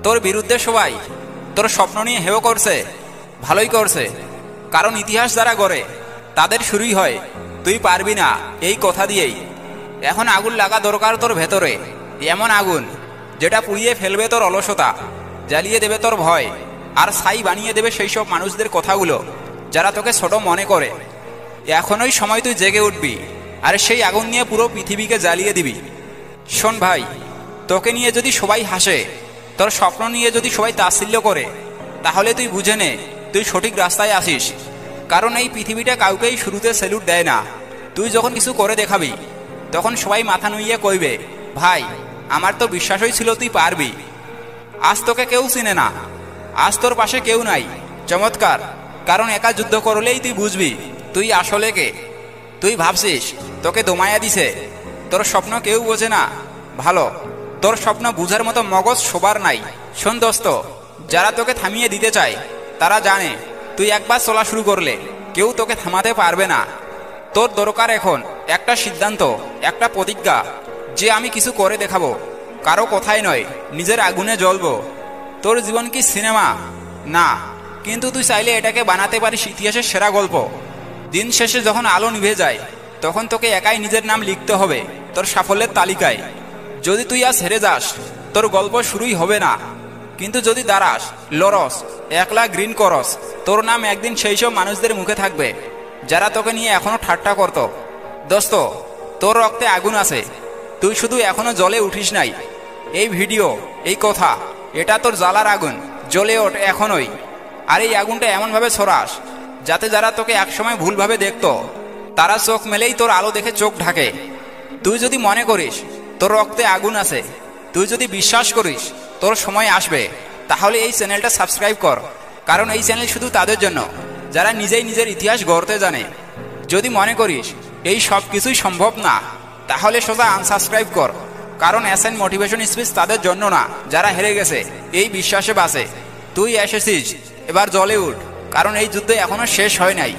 তোর বিরুদ্ধে সবাই তোর স্বপ্ন নিয়ে হেয় করছে, ভালোই করছে, কারণ ইতিহাস যারা গড়ে তাদের শুরুই হয় তুই পারবি না এই কথা দিয়েই। এখন আগুন লাগা দরকার তোর ভেতরে, এমন আগুন যেটা পুড়িয়ে ফেলবে তোর অলসতা, জ্বালিয়ে দেবে তোর ভয়, আর ছাই বানিয়ে দেবে সেই সব মানুষদের কথাগুলো যারা তোকে ছোট মনে করে। এখনই সময় তুই জেগে উঠবি আর সেই আগুন নিয়ে পুরো পৃথিবীকে জ্বালিয়ে দিবি। শোন ভাই, তোকে নিয়ে যদি সবাই হাসে, তোর স্বপ্ন নিয়ে যদি সবাই তাচ্ছিল্য করে, তাহলে তুই বুঝে নে তুই সঠিক রাস্তায় আসিস। কারণ এই পৃথিবীটা কাউকেই শুরুতে স্যালুট দেয় না। তুই যখন কিছু করে দেখাবি তখন সবাই মাথা নুইয়ে কইবে, ভাই আমার তো বিশ্বাসই ছিল তুই পারবি। আজ তোকে কেউ চিনে না, আজ তোর পাশে কেউ নাই। চমৎকার, কারণ একা যুদ্ধ করলেই তুই বুঝবি তুই আসলে কে। তুই ভাবছিস তোকে দমায়া দিছে, তোর স্বপ্ন কেউ বোঝে না। ভালো, তোর স্বপ্ন বুঝার মতো মগজ সবার নাই। শোন দোস্ত, যারা তোকে থামিয়ে দিতে চায় তারা জানে তুই একবার চলা শুরু করলে কেউ তোকে থামাতে পারবে না। তোর দরকার এখন একটা সিদ্ধান্ত, একটা প্রতিজ্ঞা যে আমি কিছু করে দেখাবো, কারো কথাই নয়, নিজের আগুনে জ্বলবো। তোর জীবন কি সিনেমা? না, কিন্তু তুই চাইলে এটাকে বানাতে পারিস ইতিহাসের সেরা গল্প। দিন শেষে যখন আলো নিভে যায় তখন তোকে একাই নিজের নাম লিখতে হবে তোর সাফল্যের তালিকায়। যদি তুই আজ হেরে যাস, তোর গল্প শুরুই হবে না। কিন্তু যদি দাঁড়াস, লড়স, একলা গ্রিন করস, তোর নাম একদিন সেই সব মানুষদের মুখে থাকবে যারা তোকে নিয়ে এখনো ঠাট্টা করত। দোস্ত, তোর রক্তে আগুন আছে, তুই শুধু এখনো জ্বলে উঠিস নাই। এই ভিডিও, এই কথা, এটা তোর জ্বালার আগুন, জ্বলে ওঠ এখনই। আর এই আগুনটা এমনভাবে ছড়াস যাতে যারা তোকে একসময় ভুলভাবে দেখতো তারা চোখ মেলেই তোর আলো দেখে চোখ ঢাকে। তুই যদি মনে করিস তোর রক্তে আগুন আছে, তুই যদি বিশ্বাস করিস তোর সময় আসবে, তাহলে এই চ্যানেলটা সাবস্ক্রাইব কর। কারণ এই চ্যানেল শুধু তাদের জন্য যারা নিজেই নিজের ইতিহাস গড়তে জানে। যদি মনে করিস এই সব কিছুই সম্ভব না, তাহলে সোজা আনসাবস্ক্রাইব কর। কারণ এসএন মোটিভেশন স্পিচ তাদের জন্য না যারা হেরে গেছে এই বিশ্বাসে বাঁচে। তুই এসেছিস, এবার জ্বলে উঠ, কারণ এই যুদ্ধ এখনো শেষ হয় নাই।